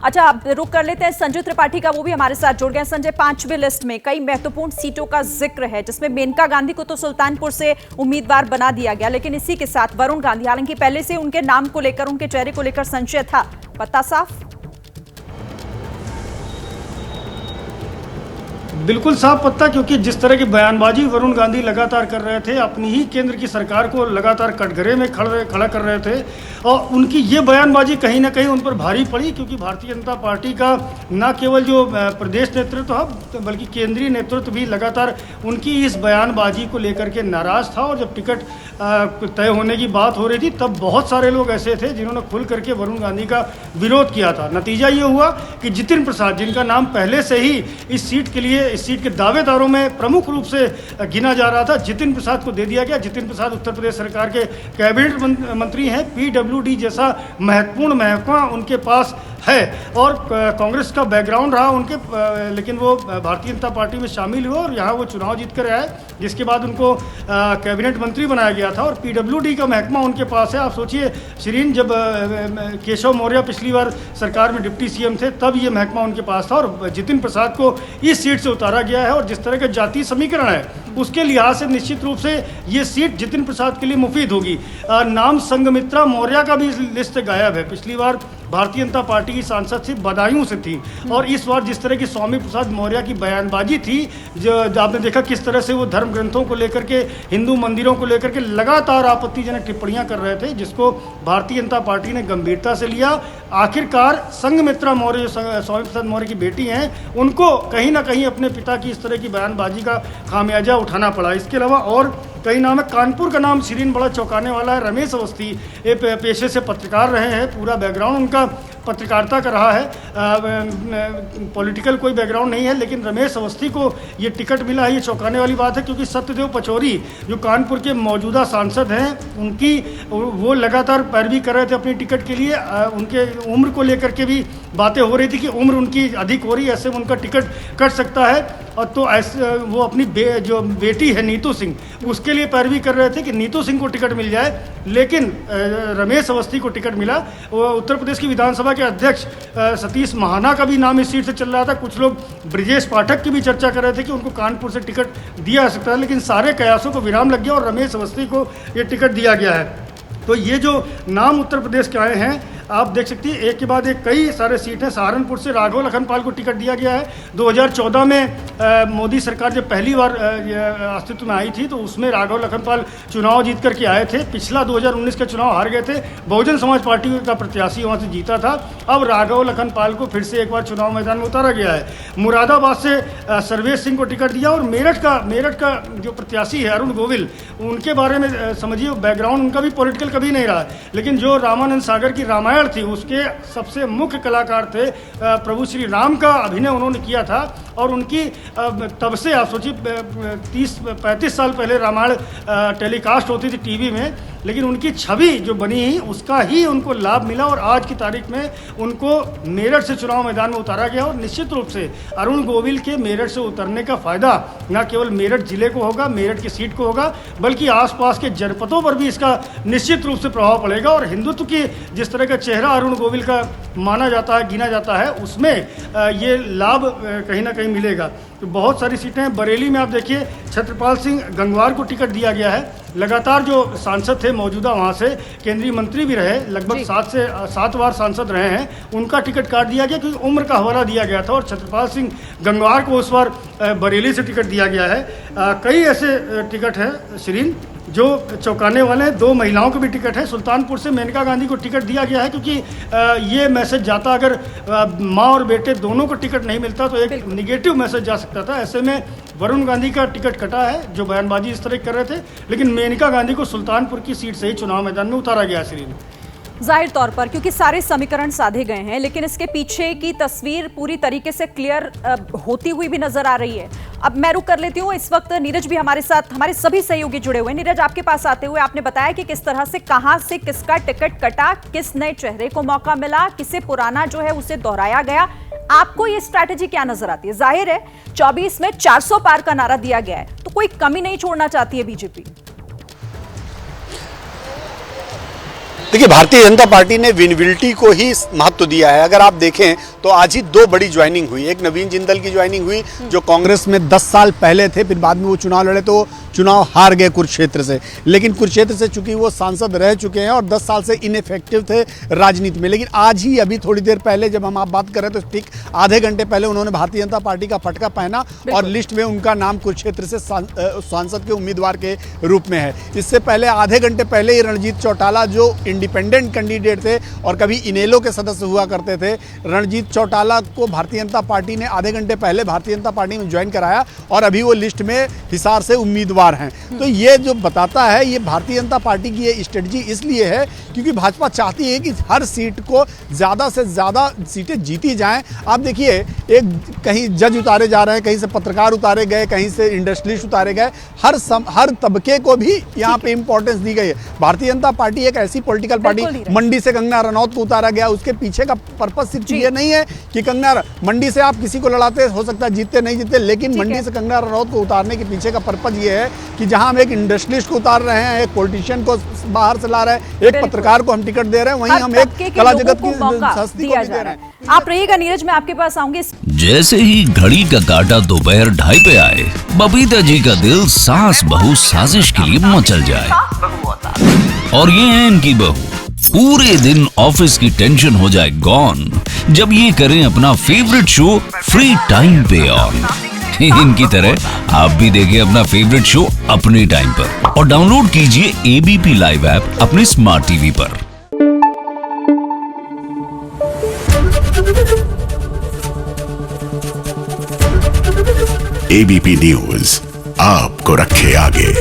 अच्छा, अब रुक कर लेते हैं संजय त्रिपाठी का, वो भी हमारे साथ जुड़ गए। संजय, 5वीं लिस्ट में कई महत्वपूर्ण सीटों का जिक्र है, जिसमें मेनका गांधी को तो सुल्तानपुर से उम्मीदवार बना दिया गया, लेकिन इसी के साथ वरुण गांधी, हालांकि पहले से उनके नाम को लेकर, उनके चेहरे को लेकर संशय था, पता साफ? बिल्कुल साफ पत्ता, क्योंकि जिस तरह की बयानबाजी वरुण गांधी लगातार कर रहे थे, अपनी ही केंद्र की सरकार को लगातार कटघरे में खड़ा कर रहे थे, और उनकी ये बयानबाजी कहीं ना कहीं उन पर भारी पड़ी, क्योंकि भारतीय जनता पार्टी का न केवल जो प्रदेश नेतृत्व है बल्कि केंद्रीय नेतृत्व भी लगातार उनकी इस बयानबाजी को लेकर के नाराज था। और जब टिकट तय होने की बात हो रही थी, तब बहुत सारे लोग ऐसे थे जिन्होंने खुल करके वरुण गांधी का विरोध किया था। नतीजा ये हुआ कि जितिन प्रसाद, जिनका नाम पहले से ही इस सीट के लिए, इस सीट के दावेदारों में प्रमुख रूप से गिना जा रहा था, जितिन प्रसाद को दे दिया गया। जितिन प्रसाद उत्तर प्रदेश सरकार के कैबिनेट मंत्री हैं। पीडब्ल्यूडी जैसा महत्वपूर्ण महकमा उनके पास है, और कांग्रेस का बैकग्राउंड रहा उनके, लेकिन वो भारतीय जनता पार्टी में शामिल हुए और यहाँ वो चुनाव जीत कर आए, जिसके बाद उनको कैबिनेट मंत्री बनाया गया था। और पीडब्ल्यूडी का महकमा उनके पास है। आप सोचिए शिरीन, जब केशव मौर्य पिछली बार सरकार में डिप्टी सीएम थे, तब ये महकमा उनके पास था, और जितिन प्रसाद को इस सीट से उतारा गया है। और जिस तरह का जातीय समीकरण है, उसके लिहाज से निश्चित रूप से ये सीट जितिन प्रसाद के लिए मुफीद होगी। नाम संघमित्रा मौर्य का भी लिस्ट से गायब है। पिछली बार भारतीय जनता पार्टी की सांसद थी, बदायूं से थी, और इस बार जिस तरह की स्वामी प्रसाद मौर्य की बयानबाजी थी, जो आपने देखा किस तरह से वो धर्म ग्रंथों को लेकर के, हिंदू मंदिरों को लेकर के लगातार आपत्तिजनक टिप्पणियां कर रहे थे, जिसको भारतीय जनता पार्टी ने गंभीरता से लिया। आखिरकार संघमित्रा मौर्य, जो स्वामी प्रसाद मौर्य की बेटी हैं, उनको कहीं ना कहीं अपने पिता की इस तरह की बयानबाजी का खामियाजा उठाना पड़ा। इसके अलावा और कई नाम है। कानपुर का नाम शिरीन बड़ा चौंकाने वाला है। रमेश अवस्थी ये पेशे से पत्रकार रहे हैं, पूरा बैकग्राउंड उनका पत्रकारिता का रहा है, पॉलिटिकल कोई बैकग्राउंड नहीं है, लेकिन रमेश अवस्थी को ये टिकट मिला है। ये चौंकाने वाली बात है, क्योंकि सत्यदेव पचौरी जो कानपुर के मौजूदा सांसद हैं, उनकी वो लगातार पैरवी कर रहे थे अपनी टिकट के लिए। उनके उम्र को लेकर के भी बातें हो रही थी कि उम्र उनकी अधिक हो रही है, ऐसे में उनका टिकट कट सकता है। और तो ऐसे वो अपनी जो बेटी है नीतू सिंह, उसके लिए पैरवी कर रहे थे कि नीतू सिंह को टिकट मिल जाए, लेकिन रमेश अवस्थी को टिकट मिला। वो उत्तर प्रदेश की विधानसभा के अध्यक्ष सतीश महाना का भी नाम इस सीट से चल रहा था। कुछ लोग ब्रिजेश पाठक की भी चर्चा कर रहे थे कि उनको कानपुर से टिकट दिया जा सकता है, लेकिन सारे कयासों को विराम लग गया और रमेश अवस्थी को ये टिकट दिया गया है। तो ये जो नाम उत्तर प्रदेश के आए हैं, आप देख सकती है, एक के बाद एक कई सारे सीट हैं। सहारनपुर से राघव लखनपाल को टिकट दिया गया है। 2014 में मोदी सरकार जब पहली बार अस्तित्व में आई थी, तो उसमें राघव लखनपाल चुनाव जीत करके आए थे। पिछला 2019 का चुनाव हार गए थे, बहुजन समाज पार्टी का प्रत्याशी वहाँ से जीता था। अब राघव लखनपाल को फिर से एक बार चुनाव मैदान में उतारा गया है। मुरादाबाद से सर्वेश सिंह को टिकट दिया, और मेरठ का जो प्रत्याशी है अरुण गोविल, उनके बारे में समझिए बैकग्राउंड उनका भी पॉलिटिकल कभी नहीं रहा, लेकिन जो रामानंद सागर की रामायण थी, उसके सबसे मुख्य कलाकार थे। प्रभु श्री राम का अभिनय उन्होंने किया था, और उनकी तब से आप सोचिए 30-35 साल पहले रामायण टेलीकास्ट होती थी टीवी में, लेकिन उनकी छवि जो बनी ही, उसका ही उनको लाभ मिला, और आज की तारीख में उनको मेरठ से चुनाव मैदान में उतारा गया। और निश्चित रूप से अरुण गोविल के मेरठ से उतरने का फायदा न केवल मेरठ जिले को होगा, मेरठ की सीट को होगा, बल्कि आसपास के जनपदों पर भी इसका निश्चित रूप से प्रभाव पड़ेगा। और हिंदुत्व की जिस तरह का चेहरा अरुण गोविल का माना जाता है, गिना जाता है, उसमें ये लाभ कहीं ना कहीं मिलेगा। तो बहुत सारी सीटें हैं। बरेली में आप देखिए, छत्रपाल सिंह गंगवार को टिकट दिया गया है। लगातार जो सांसद थे मौजूदा, वहाँ से केंद्रीय मंत्री भी रहे, लगभग 7 बार सांसद रहे हैं, उनका टिकट काट दिया गया, क्योंकि उम्र का हवाला दिया गया था। और छत्रपाल सिंह गंगवार को उस बार बरेली से टिकट दिया गया है। कई ऐसे टिकट हैं शिरीन जो चौंकाने वाले हैं। 2 महिलाओं को भी टिकट है। सुल्तानपुर से मेनका गांधी को टिकट दिया गया है, क्योंकि ये मैसेज जाता, अगर माँ और बेटे दोनों को टिकट नहीं मिलता तो एक निगेटिव मैसेज जा सकता था। ऐसे में वरुण गांधी का टिकट कटा है, जो बयानबाजी इस तरह कर रहे थे, लेकिन मेनका गांधी को सुल्तानपुर की सीट से ही चुनाव मैदान में उतारा गया। श्रीन जाहिर तौर पर, क्योंकि सारे समीकरण साधे गए हैं, लेकिन इसके पीछे की तस्वीर पूरी तरीके से क्लियर होती हुई भी नजर आ रही है। अब मैं रुक कर लेती हूँ। इस वक्त नीरज भी हमारे साथ, हमारे सभी सहयोगी जुड़े हुए हैं। नीरज, आपके पास आते हुए आपने बताया कि किस तरह से, कहां से किसका टिकट कटा, किस नए चेहरे को मौका मिला, किसे पुराना जो है उसे दोहराया गया। आपको ये स्ट्रैटेजी क्या नजर आती है? जाहिर है 24 में 400 पार का नारा दिया गया है, तो कोई कमी नहीं छोड़ना चाहती है बीजेपी। देखिए, भारतीय जनता पार्टी ने विनेबिलिटी को ही महत्व दिया है। अगर आप देखें तो आज ही 2 बड़ी ज्वाइनिंग हुई। एक नवीन जिंदल की ज्वाइनिंग हुई जो कांग्रेस में 10 साल पहले थे, फिर बाद में वो चुनाव लड़े तो चुनाव हार गए कुरुक्षेत्र से, लेकिन कुरुक्षेत्र से चूंकि वो सांसद रह चुके हैं और 10 साल से इनइफेक्टिव थे राजनीति में। लेकिन आज ही अभी थोड़ी देर पहले जब हम आप बात कर रहे हैं तो ठीक आधे घंटे पहले उन्होंने भारतीय जनता पार्टी का पटका पहना और लिस्ट में उनका नाम कुरुक्षेत्र से सांसद के उम्मीदवार के रूप में है। इससे पहले आधे घंटे पहले ही रणजीत चौटाला जो इंडिपेंडेंट कैंडिडेट थे और कभी इनेलो के सदस्य हुआ करते थे, रणजीत चौटाला को भारतीय जनता पार्टी ने आधे घंटे पहले भारतीय जनता पार्टी में ज्वाइन कराया और अभी वो लिस्ट में हिसार से उम्मीदवार हैं। तो ये जो बताता है, ये भारतीय जनता पार्टी की ये स्ट्रेटजी इसलिए है क्योंकि भाजपा चाहती है कि हर सीट को ज़्यादा से ज़्यादा सीटें जीती जाएं। आप देखिए, एक कहीं जज उतारे जा रहे हैं, कहीं से पत्रकार उतारे गए, कहीं से इंडस्ट्रियलिस्ट उतारे गए, हर तबके को भी यहाँ पे इंपॉर्टेंस दी गई है। भारतीय जनता पार्टी एक ऐसी पॉलिटिकल पार्टी, मंडी से कंगना रनौत को उतारा गया, उसके पीछे का पर्पस सिर्फ ये नहीं है कि कंगना मंडी से आप किसी को लड़ाते, हो सकता है जीतते नहीं जीतते, लेकिन मंडी से कंगना रनौत को उतारने के पीछे का पर्पस ये है कि जहां हम एक इंडस्ट्रियलिस्ट को उतार रहे हैं, एक पॉलिटिशियन को बाहर से ला रहे हैं, एक पत्रकार को हम टिकट दे रहे हैं, वहीं हम एक कला जगत की हस्ती को भी दे रहे हैं। आप रहिएगा नीरज, मैं आपके पास आऊंगी। जैसे ही घड़ी का काटा दोपहर 2:30 पे आए, बबीता जी का दिल सास बहू साजिश के लिए मचल जाए। और ये है इनकी बहू, पूरे दिन ऑफिस की टेंशन हो जाए गॉन जब ये करें अपना फेवरेट शो फ्री टाइम पे ऑन। इनकी तरह आप भी देखिए अपना फेवरेट शो अपने टाइम पर और डाउनलोड कीजिए एबीपी लाइव ऐप अपने स्मार्ट टीवी पर। एबीपी न्यूज आपको रखे आगे।